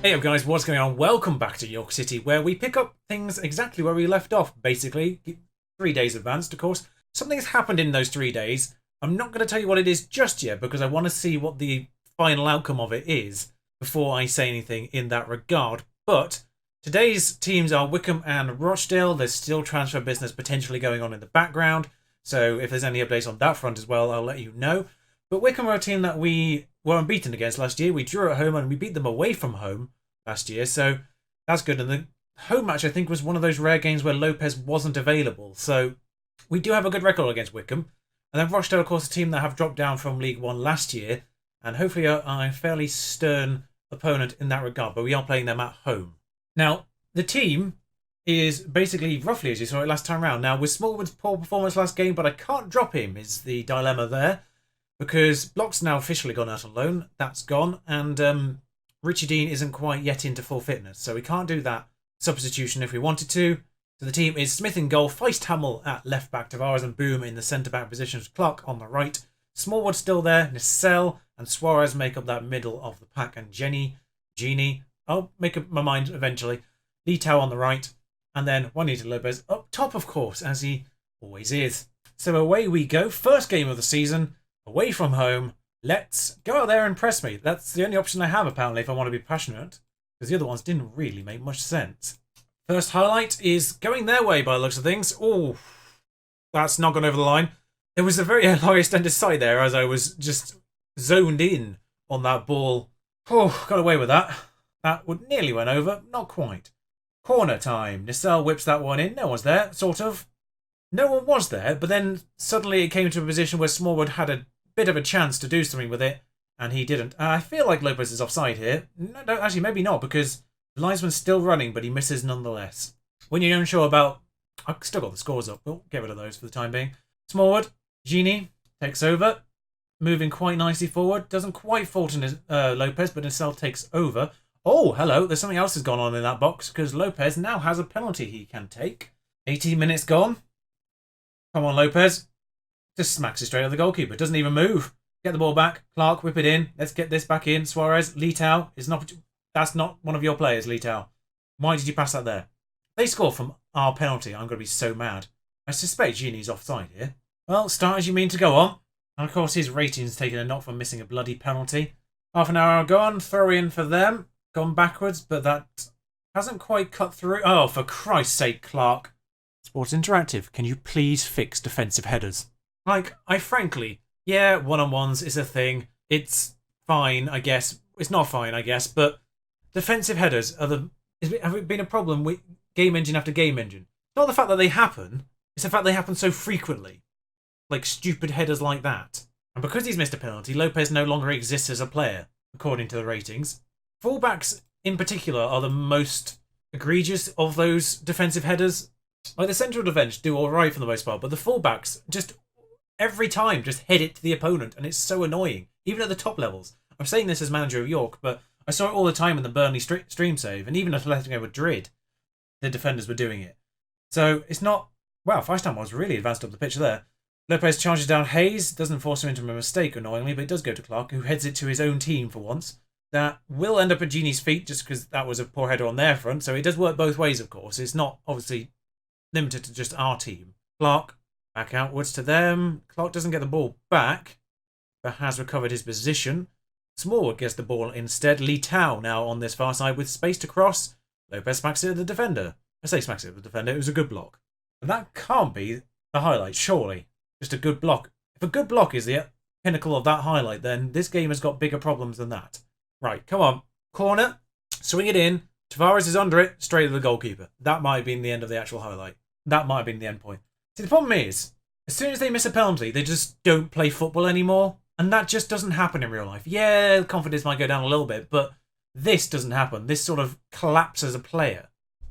Hey up guys, what's going on? Welcome back to York City, where we pick up things exactly where we left off, basically. 3 days advanced, of course. Something's happened in those 3 days. I'm not going to tell you what it is just yet, because I want to see what the final outcome of it is before I say anything in that regard. But today's teams are Wycombe and Rochdale. There's still transfer business potentially going on in the background, so if there's any updates on that front as well, I'll let you know. But Wycombe are a team that we were unbeaten against last year. We drew at home and we beat them away from home last year, so that's good. And the home match, I think, was one of those rare games where Lopez wasn't available, so we do have a good record against Wycombe. And then Rochdale, of course, a team that have dropped down from League One last year, and hopefully are a fairly stern opponent in that regard, but we are playing them at home. Now, the team is basically roughly as you saw it last time round. Now, with Smallwood's poor performance last game, but I can't drop him, is the dilemma there, because Block's now officially gone out on loan. That's gone, and Richie Dean isn't quite yet into full fitness, so we can't do that substitution if we wanted to. So the team is Smith in goal, Feist Hamill at left back, Tavares and Boom in the centre back positions, Clark on the right, Smallwood still there, Nissel and Suarez make up that middle of the pack, and Genie, I'll make up my mind eventually, Lee Tao on the right, and then Juanito Lopez up top, of course, as he always is. So away we go, first game of the season, away from home. Let's go out there and press me. That's the only option I have, apparently, if I want to be passionate, because the other ones didn't really make much sense. First highlight is going their way by the looks of things. Oh, that's not gone over the line. It was a very high extended sight there as I was just zoned in on that ball. Oh, got away with that. That nearly went over. Not quite. Corner time. Nissel whips that one in. No one's there, sort of. No one was there, but then suddenly it came to a position where Smallwood had a bit of a chance to do something with it, and he didn't. I feel like Lopez is offside here. No, actually, maybe not, because the linesman's still running, but he misses nonetheless. When you're unsure about... I've still got the scores up. We'll get rid of those for the time being. Smallwood, Genie, takes over. Moving quite nicely forward. Doesn't quite fall to Lopez, but Nissel takes over. Oh, hello. There's something else has gone on in that box, because Lopez now has a penalty he can take. 18 minutes gone. Come on, Lopez. Just smacks it straight at the goalkeeper. Doesn't even move. Get the ball back. Clark, whip it in. Let's get this back in. Suarez, Lee Tao is not... That's not one of your players, Lee Tao. Why did you pass that there? They score from our penalty. I'm going to be so mad. I suspect Genie's offside here. Well, start as you mean to go on. And of course, his rating's taken a knock for missing a bloody penalty. Half an hour gone. Throw in for them. Gone backwards, but that hasn't quite cut through. Oh, for Christ's sake, Clark. Sports Interactive, can you please fix defensive headers? Like, I frankly, yeah, one-on-ones is a thing. It's fine, I guess. It's not fine, I guess, but defensive headers have it been a problem with game engine after game engine. It's not the fact that they happen, it's the fact they happen so frequently. Like stupid headers like that. And because he's missed a penalty, Lopez no longer exists as a player, according to the ratings. Fullbacks, in particular, are the most egregious of those defensive headers. Like, the central defence do alright for the most part, but the fullbacks just... every time, just head it to the opponent, and it's so annoying, even at the top levels. I'm saying this as manager of York, but I saw it all the time in the Burnley stream save, and even Atletico Madrid, the defenders were doing it. So it's not... Wow, Feistam was really advanced up the pitch there. Lopez charges down Hayes, doesn't force him into a mistake, annoyingly, but it does go to Clark, who heads it to his own team for once. That will end up at Genie's feet, just because that was a poor header on their front, so it does work both ways, of course. It's not, obviously, limited to just our team. Clark... back outwards to them. Clark doesn't get the ball back, but has recovered his position. Smallwood gets the ball instead. Lee Tao now on this far side with space to cross. Lopez smacks it at the defender. I say smacks it at the defender. It was a good block. And that can't be the highlight, surely. Just a good block. If a good block is the pinnacle of that highlight, then this game has got bigger problems than that. Right, come on. Corner. Swing it in. Tavares is under it. Straight to the goalkeeper. That might have been the end of the actual highlight. That might have been the end point. See, the problem is, as soon as they miss a penalty, they just don't play football anymore. And that just doesn't happen in real life. Yeah, confidence might go down a little bit, but this doesn't happen. This sort of collapses a player.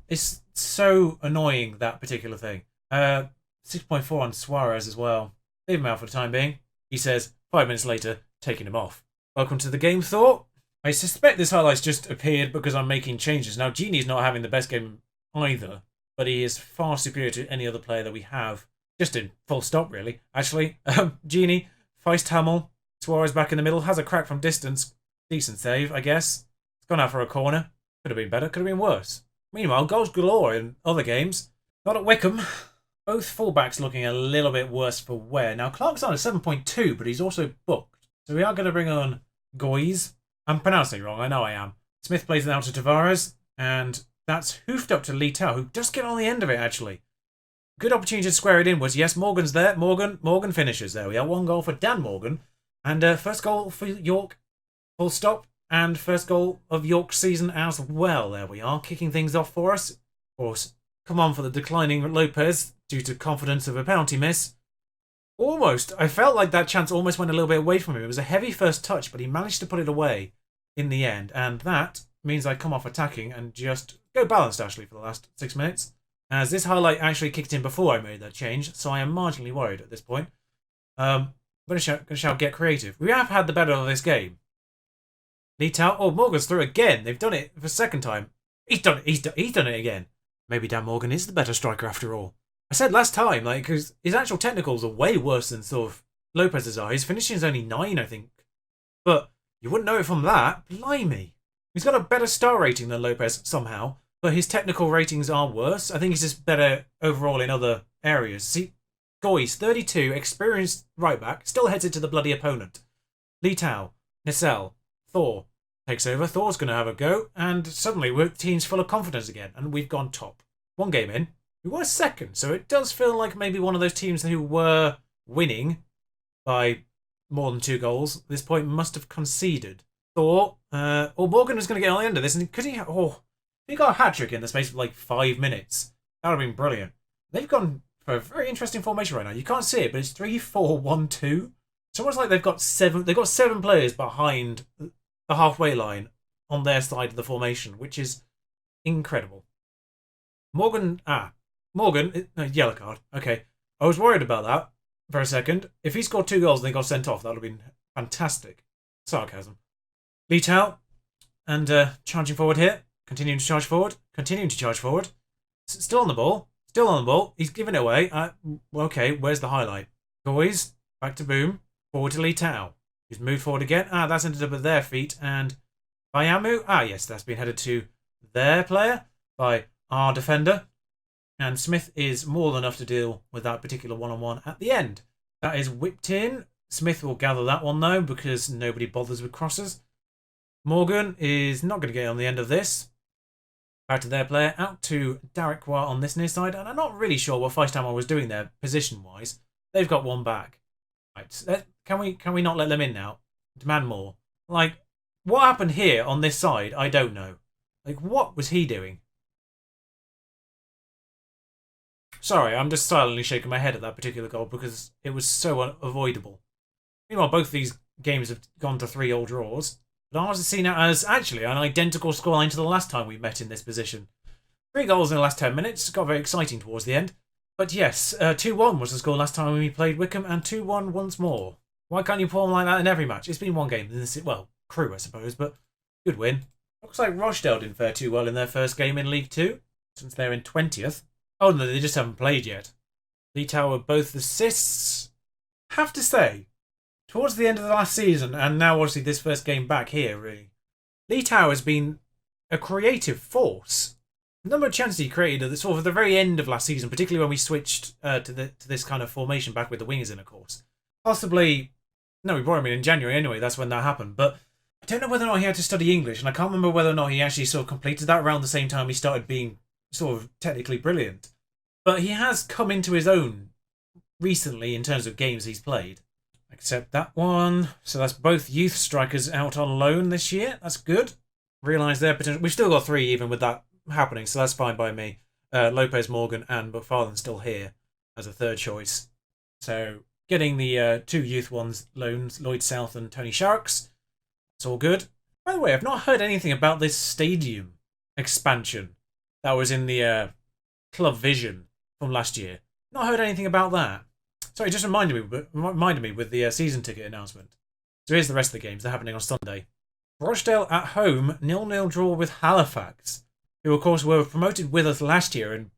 It's so annoying, that particular thing. 6.4 on Suarez as well. Leave him out for the time being. He says, 5 minutes later, taking him off. Welcome to the game, Thought. I suspect this highlight's just appeared because I'm making changes. Now, Genie's not having the best game either, but he is far superior to any other player that we have. Just in full stop, really. Actually, Genie, Feist Hamill, Suarez back in the middle, has a crack from distance. Decent save, I guess. It's gone out for a corner. Could have been better, could have been worse. Meanwhile, goals galore in other games. Not at Wickham. Both fullbacks looking a little bit worse for wear. Now, Clark's on a 7.2, but he's also booked. So we are going to bring on Goys. I'm pronouncing it wrong, I know I am. Smith plays it out to Tavares, and that's hoofed up to Lee Tao, who does get on the end of it, actually. Good opportunity to square it inwards. Yes, Morgan's there. Morgan finishes. There we are. 1 goal for Dan Morgan. And first goal for York. Full stop. And first goal of York's season as well. There we are. Kicking things off for us. Of course, come on for the declining Lopez due to confidence of a penalty miss. Almost. I felt like that chance almost went a little bit away from him. It was a heavy first touch, but he managed to put it away in the end. And that means I come off attacking and just go balanced, actually, for the last 6 minutes. As this highlight actually kicked in before I made that change, so I am marginally worried at this point. Gonna shout get creative. We have had the better of this game. Lee Tao. Oh, Morgan's through again. They've done it for a second time. He's done it. He's done it again. Maybe Dan Morgan is the better striker after all. I said last time, like, because his actual technicals are way worse than sort of Lopez's are. His finishing is only 9, I think. But you wouldn't know it from that. Blimey. He's got a better star rating than Lopez somehow. But his technical ratings are worse. I think he's just better overall in other areas. See, Goys, 32, experienced right back, still heads it to the bloody opponent. Lee Tao, Nissel, Thor takes over. Thor's going to have a go, and suddenly we're team's full of confidence again, and we've gone top. 1 game in, we were second, so it does feel like maybe one of those teams who were winning by more than 2 goals at this point must have conceded. Thor, Morgan was going to get on the end of this, and could he? He got a hat-trick in the space of like 5 minutes. That would have been brilliant. They've gone for a very interesting formation right now. You can't see it, but it's 3-4-1-2. It's almost like they've got 7 players behind the halfway line on their side of the formation, which is incredible. Morgan, no, yellow card. Okay. I was worried about that for a second. If he scored 2 goals and they got sent off, that would have been fantastic. Sarcasm. Lee Tao, and charging forward here. Continuing to charge forward. Still on the ball. He's giving it away. Okay, where's the highlight? Boys, back to Boom. Forward to Lee Tao. He's moved forward again. That's ended up at their feet. And Bayamu. Yes, that's been headed to their player by our defender. And Smith is more than enough to deal with that particular one-on-one at the end. That is whipped in. Smith will gather that one, though, because nobody bothers with crosses. Morgan is not going to get on the end of this. Back to their player, out to Derek Waugh on this near side, and I'm not really sure what Feistheimer was doing there position-wise. They've got one back. Right, can we not let them in now? Demand more. Like, what happened here on this side? I don't know. Like, what was he doing? Sorry, I'm just silently shaking my head at that particular goal because it was so unavoidable. Meanwhile, both these games have gone to 3-3 draws. But ours is seen as actually an identical scoreline to the last time we met in this position. 3 goals in the last 10 minutes. Got very exciting towards the end. But yes, 2-1 was the score last time we played Wickham, and 2-1 once more. Why can't you perform like that in every match? It's been 1 game. Well, Crewe, I suppose, but good win. Looks like Rochdale didn't fare too well in their first game in League 2, since they're in 20th. Oh no, they just haven't played yet. Lee Tao with both assists. Have to say, towards the end of the last season, and now obviously this first game back here, really, Lee Tao has been a creative force. The number of chances he created at the sort of the very end of last season, particularly when we switched to this kind of formation back with the wingers in, of course. Possibly, no, we brought him in January anyway. That's when that happened. But I don't know whether or not he had to study English, and I can't remember whether or not he actually sort of completed that around the same time he started being sort of technically brilliant. But he has come into his own recently in terms of games he's played. Except that one. So that's both youth strikers out on loan this year. That's good. Realise their potential. We've still got 3 even with that happening, so that's fine by me. Lopez, Morgan, and McFarlane still here as a third choice. So getting the 2 youth ones loans, Lloyd South and Tony Sharks. It's all good. By the way, I've not heard anything about this stadium expansion that was in the Club Vision from last year. Not heard anything about that. Sorry, it just reminded me with the season ticket announcement. So here's the rest of the games. They're happening on Sunday. Rochdale at home, 0-0 draw with Halifax, who of course were promoted with us last year and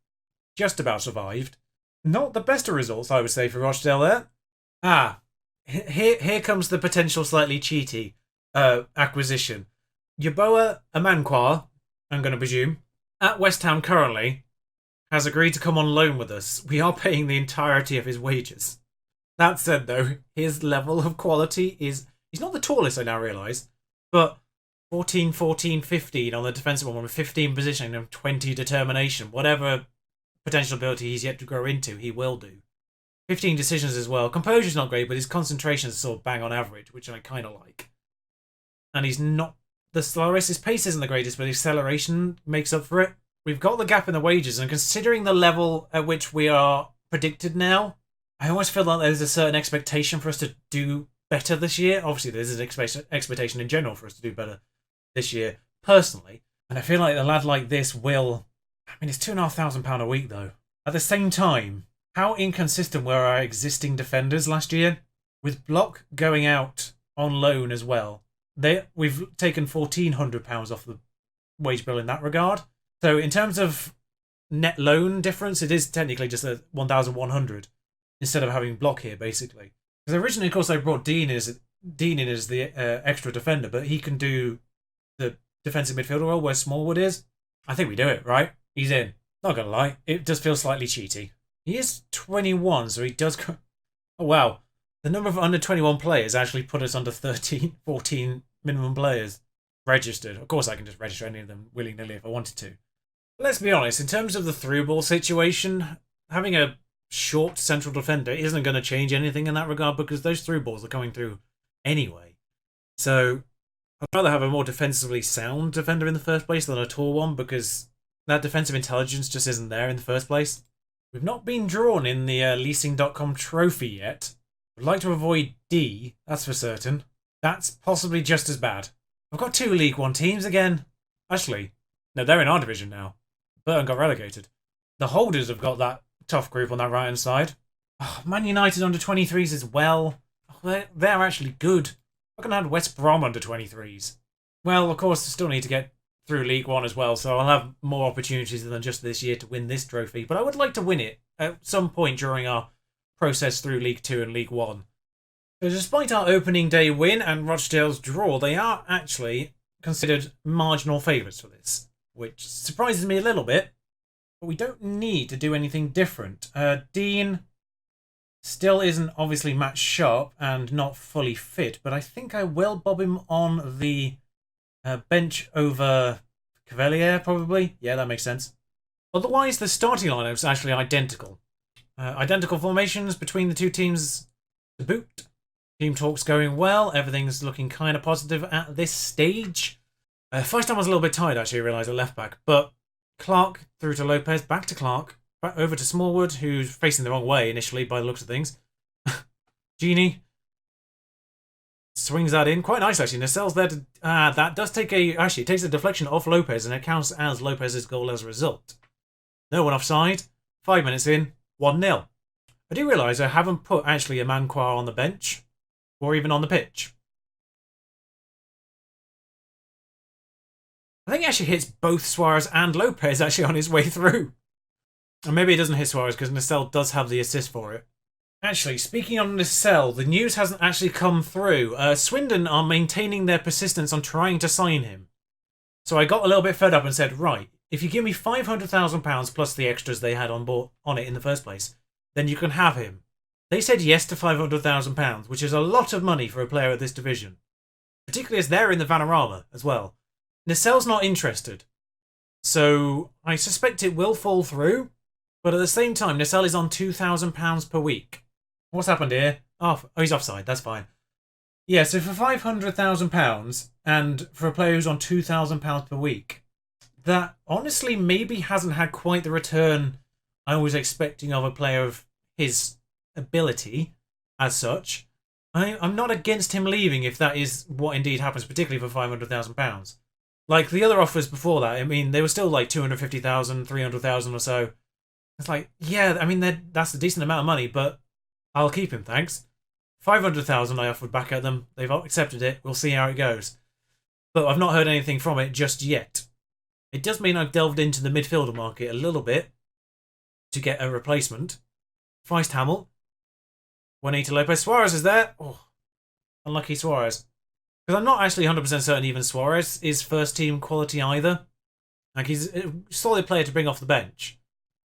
just about survived. Not the best of results, I would say, for Rochdale there. Here comes the potential slightly cheaty acquisition. Yeboah Amankwa, I'm going to presume, at West Ham currently, has agreed to come on loan with us. We are paying the entirety of his wages. That said, though, his level of quality is... He's not the tallest, I now realise, but 14, 14, 15 on the defensive one with 15 positioning and 20 determination. Whatever potential ability he's yet to grow into, he will do. 15 decisions as well. Composure's not great, but his concentration is sort of bang on average, which I kind of like. And he's not... His pace isn't the greatest, but his acceleration makes up for it. We've got the gap in the wages, and considering the level at which we are predicted now, I almost feel like there's a certain expectation for us to do better this year. Obviously, there's an expectation in general for us to do better this year, personally. And I feel like a lad like this will... I mean, it's £2,500 a week, though. At the same time, how inconsistent were our existing defenders last year? With Block going out on loan as well, we've taken £1,400 off the wage bill in that regard. So in terms of net loan difference, it is technically just a 1,100 instead of having Block here, basically. Because originally, of course, I brought Dean in as the extra defender, but he can do the defensive midfielder role where Smallwood is. I think we do it, right? He's in. Not gonna lie, it does feel slightly cheaty. He is 21, so he does... Oh, wow. The number of under 21 players actually put us under 13, 14 minimum players registered. Of course, I can just register any of them willy-nilly if I wanted to. But let's be honest, in terms of the through ball situation, having a short central defender isn't going to change anything in that regard because those through balls are coming through anyway. So I'd rather have a more defensively sound defender in the first place than a tall one because that defensive intelligence just isn't there in the first place. We've not been drawn in the leasing.com trophy yet. I'd like to avoid D, that's for certain. That's possibly just as bad. I've got 2 League One teams again. Actually, no, they're in our division now. Burton got relegated. The Holders have got that tough group on that right-hand side. Oh, Man United under 23s as well. Oh, they're actually good. I can add West Brom under 23s. Well, of course, I still need to get through League One as well, so I'll have more opportunities than just this year to win this trophy. But I would like to win it at some point during our process through League 2 and League 1. So despite our opening day win and Rochdale's draw, they are actually considered marginal favourites for this, which surprises me a little bit, but we don't need to do anything different. Dean still isn't obviously match sharp and not fully fit, but I think I will bob him on the bench over Cavalier, probably. Yeah, that makes sense. Otherwise, the starting lineup's actually identical. Identical formations between the two teams to boot. Team talk's going well. Everything's looking kind of positive at this stage. First time I was a little bit tired, actually, I realised at left back. But Clark through to Lopez, back to Clark, back over to Smallwood, who's facing the wrong way initially by the looks of things. Genie swings that in. Quite nice, actually. Nacel's there to... that does take a... Actually, it takes a deflection off Lopez, and it counts as Lopez's goal as a result. No one offside. 5 minutes in. 1-0. I do realise I haven't put actually a Manquar on the bench or even on the pitch. I think he actually hits both Suarez and Lopez actually on his way through. And maybe he doesn't hit Suarez because Nacelle does have the assist for it. Actually, speaking on Nacelle, the news hasn't actually come through. Swindon are maintaining their persistence on trying to sign him. So I got a little bit fed up and said, right, if you give me £500,000 plus the extras they had on board on it in the first place, then you can have him. They said yes to £500,000, which is a lot of money for a player of this division. Particularly as they're in the Vanarama as well. Nacelle's not interested. So I suspect it will fall through. But at the same time, Nacelle is on £2,000 per week. What's happened here? Oh, he's offside. That's fine. Yeah, so for £500,000 and for a player who's on £2,000 per week, that honestly maybe hasn't had quite the return I was expecting of a player of his ability as such. I'm not against him leaving if that is what indeed happens, particularly for £500,000. Like the other offers before that, I mean, they were still like 250,000, 300,000 or so. It's like, yeah, I mean, that's a decent amount of money, but I'll keep him, thanks. 500,000 I offered back at them. They've accepted it. We'll see how it goes. But I've not heard anything from it just yet. It does mean I've delved into the midfielder market a little bit to get a replacement. Feist Hamill. Juanito Lopez. Suarez is there. Oh, unlucky Suarez. Because I'm not actually 100% certain even Suarez is first team quality either. Like, he's a solid player to bring off the bench.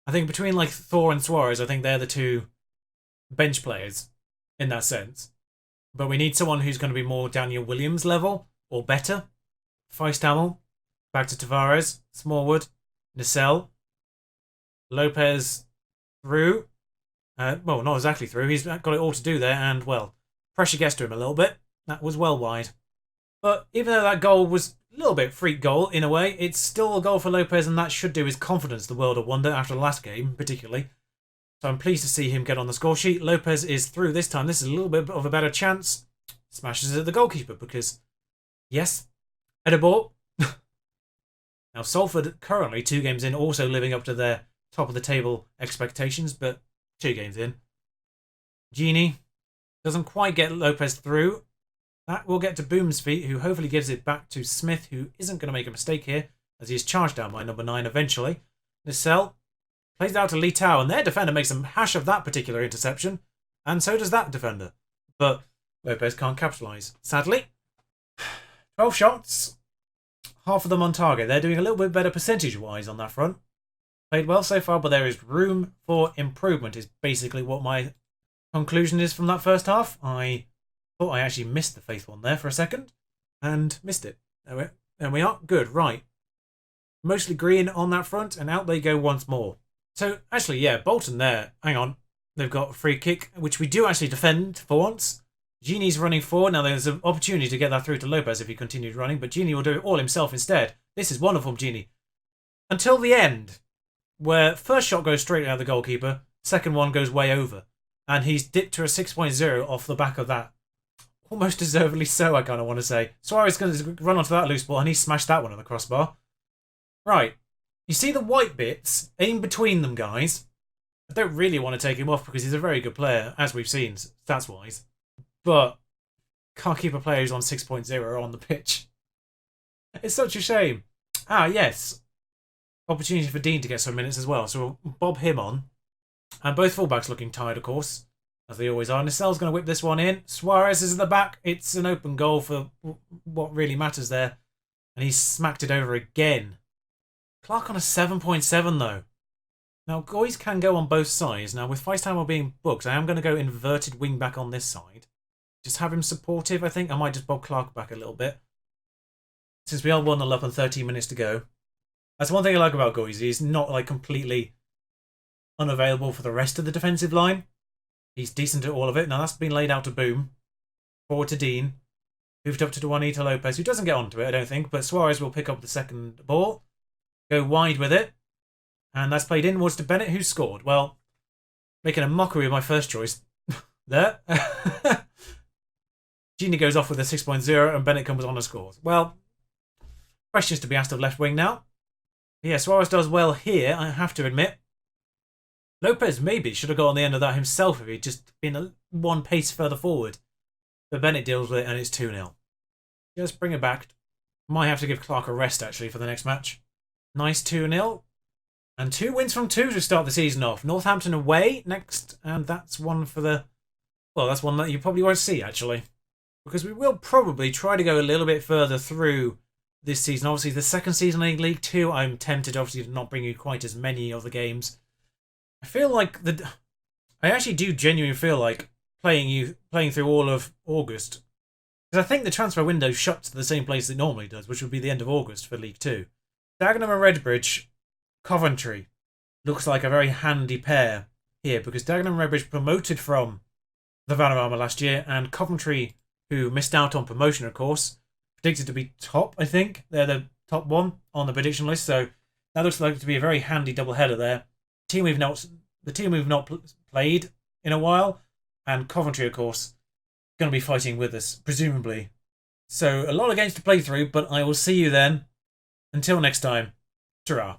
I think between like Thor and Suarez, I think they're the two bench players in that sense. But we need someone who's going to be more Daniel Williams level or better. Feist Hamill, back to Tavares, Smallwood, Nacelle, Lopez through. Well, not exactly through. He's got it all to do there, and, well, pressure gets to him a little bit. That was well wide. But even though that goal was a little bit freak goal in a way, it's still a goal for Lopez, and that should do his confidence the world of wonder after the last game, particularly. So I'm pleased to see him get on the score sheet. Lopez is through this time. This is a little bit of a better chance. Smashes it at the goalkeeper because, yes, header ball. Now, Salford currently 2 games in, also living up to their top of the table expectations, but 2 games in. Gini doesn't quite get Lopez through. That will get to Boom's feet, who hopefully gives it back to Smith, who isn't going to make a mistake here, as he is charged down by number 9 eventually. Nacelle plays it out to Lee Tao, and their defender makes a hash of that particular interception, and so does that defender. But Lopez can't capitalise, sadly. 12 shots, half of them on target. They're doing a little bit better percentage-wise on that front. Played well so far, but there is room for improvement, is basically what my conclusion is from that first half. I thought I actually missed the faith one there for a second, and missed it. There we are. Good, right. Mostly green on that front, and out they go once more. So, actually, yeah, Bolton there. Hang on. They've got a free kick, which we do actually defend for once. Gini's running forward. Now, there's an opportunity to get that through to Lopez if he continues running, but Gini will do it all himself instead. This is wonderful, Gini. Until the end, where first shot goes straight out of the goalkeeper, second one goes way over. And he's dipped to a 6.0 off the back of that. Almost deservedly so, I kind of want to say. Suarez is going to run onto that loose ball, and he smashed that one on the crossbar. Right. You see the white bits? Aim between them, guys. I don't really want to take him off because he's a very good player, as we've seen, stats-wise. But can't keep a player who's on 6.0 on the pitch. It's such a shame. Ah, yes. Opportunity for Dean to get some minutes as well, so we'll bob him on. And both fullbacks looking tired, of course, as they always are. Nacelle's going to whip this one in. Suarez is at the back. It's an open goal for what really matters there. And he's smacked it over again. Clark on a 7.7 though. Now, Goys can go on both sides. Now, with Feist Hamill being booked, I am going to go inverted wing back on this side. Just have him supportive, I think. I might just bob Clark back a little bit. Since we are 1-0 up and 13 minutes to go. That's one thing I like about Goys. He's not like completely unavailable for the rest of the defensive line. He's decent at all of it. Now, that's been laid out to Boom. Forward to Dean. Moved up to Juanito Lopez, who doesn't get onto it, I don't think. But Suarez will pick up the second ball. Go wide with it. And that's played inwards to Bennett, who scored. Well, making a mockery of my first choice there. Gini goes off with a 6.0 and Bennett comes on and scores. Well, questions to be asked of left wing now. Yeah, Suarez does well here, I have to admit. Lopez maybe should have got on the end of that himself if he'd just been one pace further forward. But Bennett deals with it and it's 2-0. Just bring it back. Might have to give Clark a rest, actually, for the next match. Nice 2-0. And 2 wins from 2 to start the season off. Northampton away next. And that's one for the... Well, that's one that you probably won't see, actually. Because we will probably try to go a little bit further through this season. Obviously, the second season in League 2, I'm tempted, obviously, to not bring you quite as many of the games. I feel like... I actually do genuinely feel like playing through all of August. Because I think the transfer window shuts to the same place it normally does, which would be the end of August for League 2. Dagenham and Redbridge, Coventry, looks like a very handy pair here because Dagenham and Redbridge promoted from the Vanarama last year, and Coventry, who missed out on promotion, of course, predicted to be top, I think. They're the top one on the prediction list, so that looks like to be a very handy double-header there. The team we've not played in a while, and Coventry, of course, going to be fighting with us, presumably. So, a lot of games to play through, but I will see you then. Until next time, ta-ra.